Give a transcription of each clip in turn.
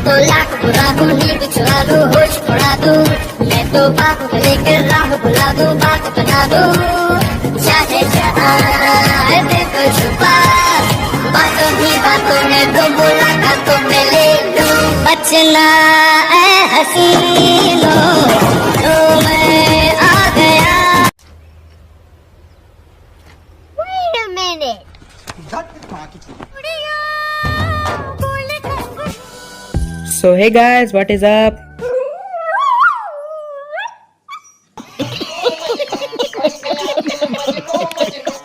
तो लाख बुरा दूं, नींद चुरा दूं, होश उड़ा दूं, मैं तो बाप को लेकर राह बुला दूं, बात बना दूं, चाहे जहां देखो छुपा, बातों ही बातों में तो मुलाकातों में ले लूं, बचना ऐ हसीनों तो मैं आ गया। Wait a minute. So hey guys, what is up?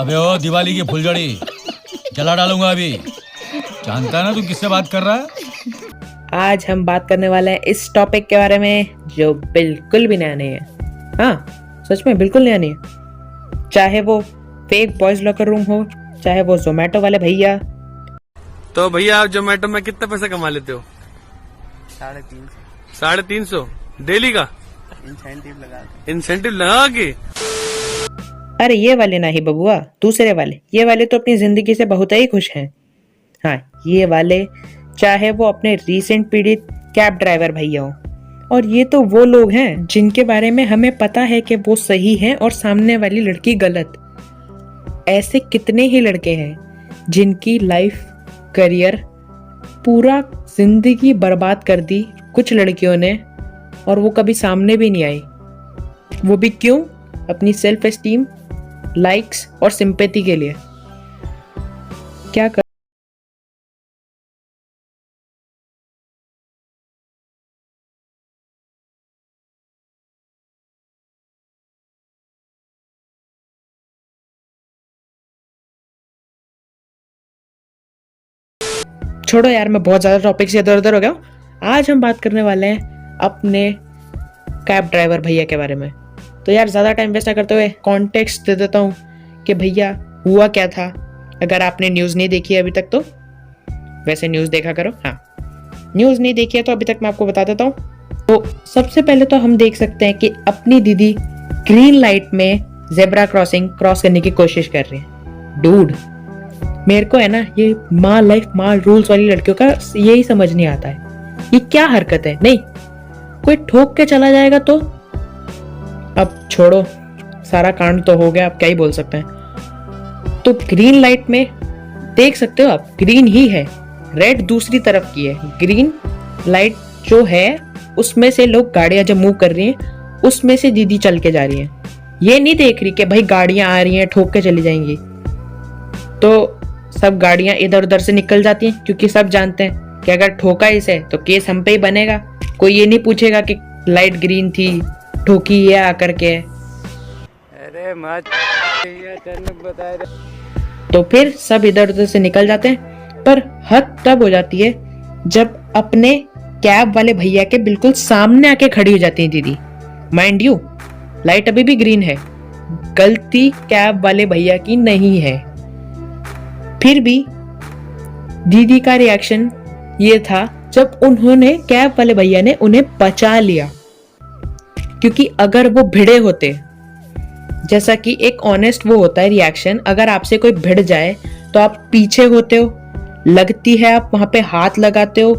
अबे ओ दिवाली की फुलझड़ी जला डालूंगा अभी। जानता है ना तू किससे बात कर रहा है? आज हम बात करने वाले हैं इस टॉपिक के बारे में जो बिल्कुल भी नया नहीं है। हाँ, सच में बिल्कुल नया नहीं है। चाहे वो फेक बॉयज लॉकर रूम हो, चाहे वो जोमेटो वाले भैया। तो भैया आप जोमेटो में कितना पैसा कमा लेते हो? 350। 350 डेली का? इंसेंटिव लगा के? अरे ये वाले ना ही बबुआ, दूसरे वाले। ये वाले तो अपनी जिंदगी से बहुत ही खुश हैं। हाँ, ये वाले चाहे वो अपने रीसेंट पीड़ित कैब ड्राइवर भैया हो, और ये तो वो लोग हैं जिनके बारे में हमें पता है कि वो सही हैं और सामने वाली लड़की गलत। ऐसे कितने ही लड़के हैं जिनकी लाइफ, करियर, पूरा जिंदगी बर्बाद कर दी कुछ लड़कियों ने, और वो कभी सामने भी नहीं आई। वो भी क्यों? अपनी सेल्फ एस्टीम, लाइक्स और सिंपैथी के लिए। क्या कर छोड़ो यार, मैं बहुत ज्यादा टॉपिक से इधर उधर हो गया हूँ। आज हम बात करने वाले हैं अपने कैब ड्राइवर भैया के बारे में। तो यार ज़्यादा टाइम वेस्ट ना करते हुए कॉन्टेक्स्ट दे देता हूँ कि भैया हुआ क्या था। अगर आपने न्यूज़ नहीं देखी है अभी तक, तो वैसे न्यूज़ देखा करो। हाँ, न्यूज़ नहीं देखी है तो अभी तक मैं आपको बता देता हूँ। तो सबसे पहले तो हम देख सकते हैं कि अपनी दीदी ग्रीन लाइट में जेब्रा क्रॉसिंग क्रॉस करने की कोशिश कर रही है। डूड, मेरे को है ना ये माँ लाइफ माँ रूल्स वाली लड़कियों का यही समझ नहीं आता है। ये क्या हरकत है? नहीं, कोई ठोक के चला जाएगा तो अब छोड़ो, सारा कांड तो हो गया, अब क्या ही बोल सकते हैं। तो ग्रीन लाइट में देख सकते हो आप, ग्रीन ही है, रेड दूसरी तरफ की है। ग्रीन लाइट जो है उसमें से लोग गाड़ियां जब मूव कर रही हैं, उसमें से दीदी चल के जा रही हैं। ये नहीं देख रही कि भाई गाड़ियां आ रही हैं ठोक के चली जाएंगी, तो सब गाड़ियां इधर उधर से निकल जाती हैं, क्योंकि सब जानते हैं कि अगर ठोका इसे तो केस हम पे ही बनेगा। कोई ये नहीं पूछेगा कि लाइट ग्रीन थी, ठोकी ये आकर के। अरे मत बता रहे। तो फिर सब इधर उधर से निकल जाते हैं। पर हद तब हो जाती है जब अपने कैब वाले भैया के बिल्कुल सामने आके खड़ी हो जाती है दीदी। माइंड यू, लाइट अभी भी ग्रीन है, गलती कैब वाले भैया की नहीं है। फिर भी दीदी का रिएक्शन ये था जब उन्होंने, कैब वाले भैया ने उन्हें बचा लिया। क्योंकि अगर वो भिड़े होते, जैसा कि एक ऑनेस्ट वो होता है रिएक्शन, अगर आपसे कोई भिड़ जाए तो आप पीछे होते हो, लगती है आप वहां पे हाथ लगाते हो,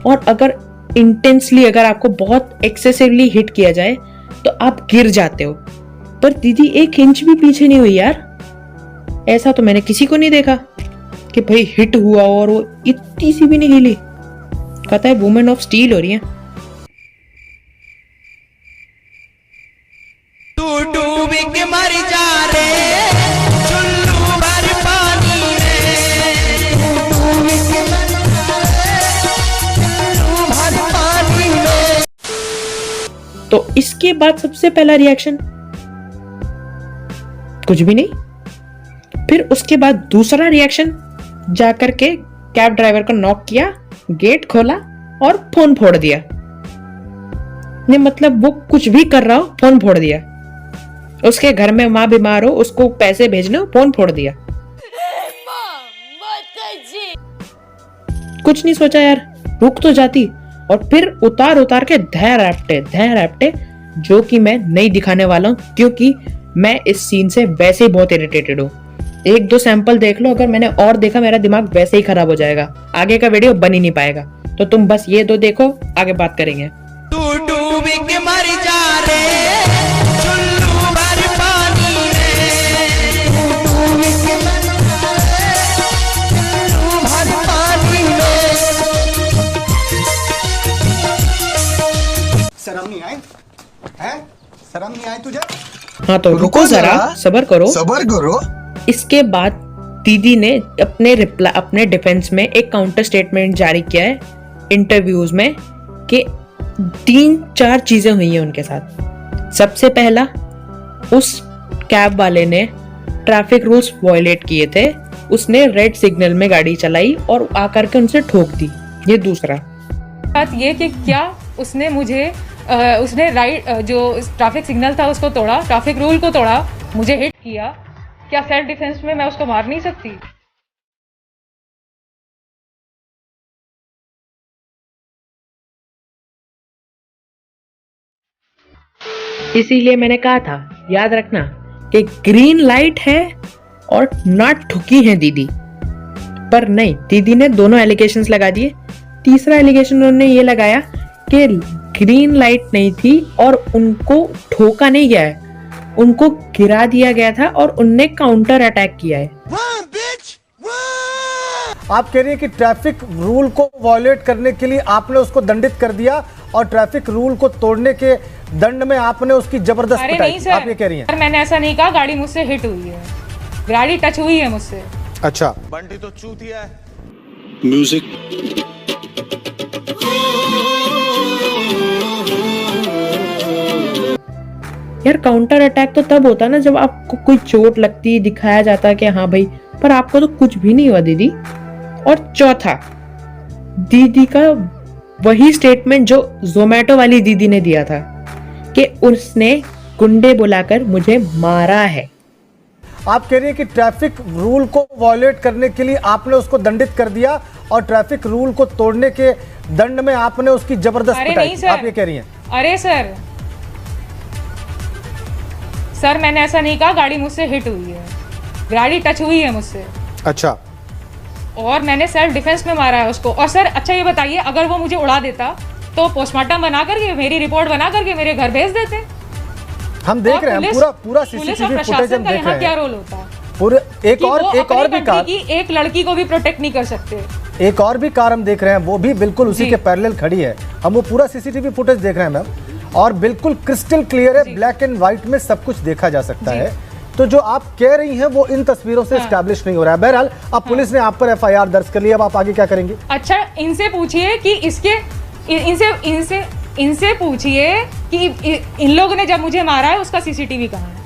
और अगर इंटेंसली, अगर आपको बहुत एक्सेसिवली हिट किया जाए तो आप गिर जाते हो। पर दीदी एक इंच भी पीछे नहीं हुई यार। ऐसा तो मैंने किसी को नहीं देखा कि भाई हिट हुआ और वो इतनी सी भी नहीं हिली। कहता है वुमेन ऑफ स्टील हो रही है। तू डूब के मर जा रे, चुल्लू भर पानी रे, डूब के मर जा रे, चुल्लू भर पानी रे। तो इसके बाद सबसे पहला रिएक्शन कुछ भी नहीं। फिर उसके बाद दूसरा रिएक्शन, जाकर के कैब ड्राइवर को नॉक किया, गेट खोला और फोन फोड़ दिया। नहीं मतलब वो कुछ भी कर रहा हो, फोन फोड़ दिया। उसके घर में माँ बीमार हो, उसको पैसे भेजने हो, फोन फोड़ दिया। कुछ नहीं सोचा यार, रुक तो जाती। और फिर उतार उतार के धै रैप्टे, जो कि मैं नहीं दिखाने वाला हूं, क्योंकि मैं इस सीन से वैसे ही बहुत इरिटेटेड हूं। 1-2 सैंपल देख लो, अगर मैंने और देखा मेरा दिमाग वैसे ही खराब हो जाएगा, आगे का वीडियो बन ही नहीं पाएगा। तो तुम बस ये दो देखो, आगे बात करेंगे। तू डूब के मर जा रे चुल्लू भर पानी में, तू डूब के मर जा रे चुल्लू भर पानी में। शर्म नहीं आई हैं? शर्म नहीं आई तुझे? हाँ तो रुको जरा, सबर करो। सबर करो। इसके बाद दीदी ने अपने डिफेंस में एक काउंटर स्टेटमेंट जारी किया है इंटरव्यूज में कि 3-4 चीजें हुई हैं उनके साथ। सबसे पहला, उस कैब वाले ने ट्रैफिक रूल्स वायलेट किए थे, उसने रेड सिग्नल में गाड़ी चलाई और आकर के उनसे ठोक दी। ये दूसरा बात ये कि क्या उसने मुझे उसने राइट जो ट्रैफिक सिग्नल था उसको तोड़ा, ट्रैफिक रूल को तोड़ा, मुझे हिट किया, क्या सेल्फ डिफेंस में मैं उसको मार नहीं सकती? इसीलिए मैंने कहा था, याद रखना कि ग्रीन लाइट है और ना ठुकी है दीदी। पर नहीं, दीदी ने दोनों एलिगेशंस लगा दिए। तीसरा एलिगेशन उन्होंने ये लगाया कि ग्रीन लाइट नहीं थी और उनको ठोका नहीं गया है, उनको गिरा दिया गया था और उनने काउंटर अटैक किया है। आप कह रही है कि ट्रैफिक रूल को वायलेट करने के लिए आपने उसको दंडित कर दिया और ट्रैफिक रूल को तोड़ने के दंड में आपने उसकी जबरदस्त पिटाई की। आप ये कह रही हैं? मैंने ऐसा नहीं कहा, गाड़ी मुझसे हिट हुई है, गाड़ी टच हुई है मुझसे। अच्छा, बंटी तो चूतिया है। म्यूजिक। यार काउंटर अटैक तो तब होता ना जब आपको कोई चोट लगती, दिखाया जाता कि हाँ भाई, पर आपको तो कुछ भी नहीं हुआ दीदी। और चौथा, दीदी का वही स्टेटमेंट जो जोमेटो वाली दीदी ने दिया था कि उसने गुंडे बुलाकर मुझे मारा है। आप कह रही है कि ट्रैफिक रूल को वायलेट करने के लिए आपने उसको दंडित कर दिया और ट्रैफिक रूल को तोड़ने के दंड में आपने उसकी जबरदस्त पिटाई की। आप ये कह रही हैं? अरे सर मैंने ऐसा नहीं कहा, गाड़ी मुझसे हिट हुई है, गाड़ी टच हुई है मुझसे। अच्छा, और मैंने सेल्फ डिफेंस में मारा है उसको। और सर अच्छा ये बताइए, अगर वो मुझे उड़ा देता तो पोस्टमार्टम बना करके, मेरी रिपोर्ट बना करके मेरे घर भेज देते। हम देख रहे हैं पूरा सीसीटीवी फुटेज हम देख रहे हैं। क्या रोल होता है? पूरे एक और भी कार, एक लड़की को भी प्रोटेक्ट नहीं कर सकते। एक और भी कार हम देख रहे हैं, वो भी बिल्कुल उसी के पैरेलल खड़ी है। हम वो पूरा सीसीटीवी फुटेज देख रहे हैं मैम, और बिल्कुल क्रिस्टल क्लियर है, ब्लैक एंड व्हाइट में सब कुछ देखा जा सकता है। तो जो आप कह रही हैं वो इन तस्वीरों से एस्टैब्लिश नहीं हो रहा है। बहरहाल अब पुलिस ने आप पर एफआईआर दर्ज कर लिया, अब आप आगे क्या करेंगे? अच्छा, इनसे पूछिए कि इनसे पूछिए कि इन लोगों ने जब मुझे मारा है उसका सीसीटीवी कहाँ है?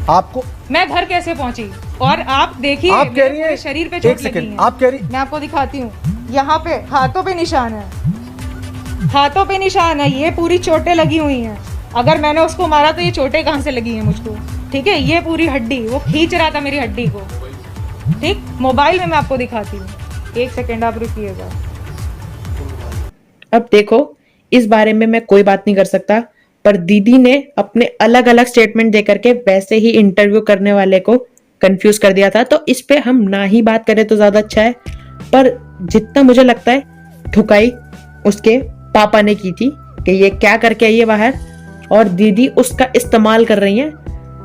आपको मैं घर कैसे पहुंची? और आप देखिए, आप कह रही हैं शरीर पे चोट लगी है। आप कह रही, मैं आपको दिखाती हूँ, यहाँ पे हाथों पे निशान है, हाथों पे निशान है, ये पूरी चोटें लगी हुई हैं। अगर मैंने उसको मारा तो ये चोटें कहाँ से लगी हैं मुझको? ठीक है, ये पूरी हड्डी, वो खींच रहा था मेरी हड्डी को। ठीक, मोबाइल में मैं आपको दिखाती हूँ, 1 सेकेंड आप रुकिएगा। अब देखो, इस बारे में मैं कोई बात नहीं कर सकता, पर दीदी ने अपने अलग अलग स्टेटमेंट देकर के वैसे ही इंटरव्यू करने वाले को कंफ्यूज कर दिया था। तो इस पे हम ना ही बात करें तो ज्यादा अच्छा है। पर जितना मुझे लगता है, ठुकाई उसके पापा ने की थी कि ये क्या करके आई है बाहर, और दीदी उसका इस्तेमाल कर रही है।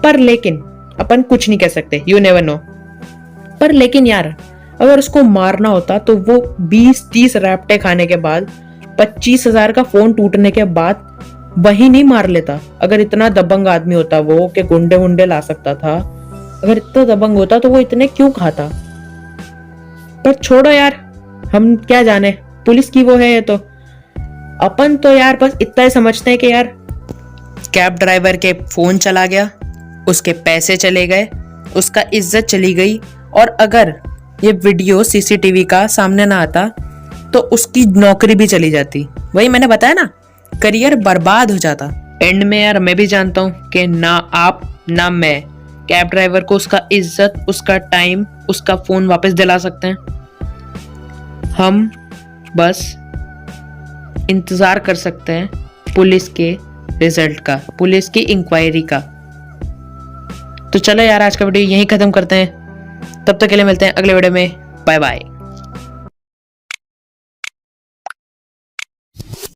पर लेकिन अपन कुछ नहीं कह सकते, यू नेवर नो। पर लेकिन यार, अगर उसको मारना होता तो वो 20-30 रैप्टे खाने के बाद, 25,000 का फोन टूटने के बाद वही नहीं मार लेता। अगर इतना दबंग आदमी होता वो कि गुंडे वुंडे ला सकता था, अगर इतना दबंग होता तो वो इतने क्यों खाता? पर छोड़ो यार, हम क्या जाने, पुलिस की वो है ये तो। अपन तो यार बस इतना ही समझते हैं कि यार कैब ड्राइवर के फोन चला गया, उसके पैसे चले गए, उसका इज्जत चली गई, और अगर ये वीडियो सीसीटीवी का सामने ना आता तो उसकी नौकरी भी चली जाती। वही मैंने बताया ना, करियर बर्बाद हो जाता। एंड में यार मैं भी जानता हूँ कि ना आप ना मैं कैब ड्राइवर को उसका इज्जत, उसका टाइम, उसका फोन वापस दिला सकते हैं। हम बस इंतजार कर सकते हैं पुलिस के रिजल्ट का, पुलिस की इंक्वायरी का। तो चलो यार, आज का वीडियो यहीं खत्म करते हैं। तब तक के लिए मिलते हैं अगले वीडियो में। Bye bye.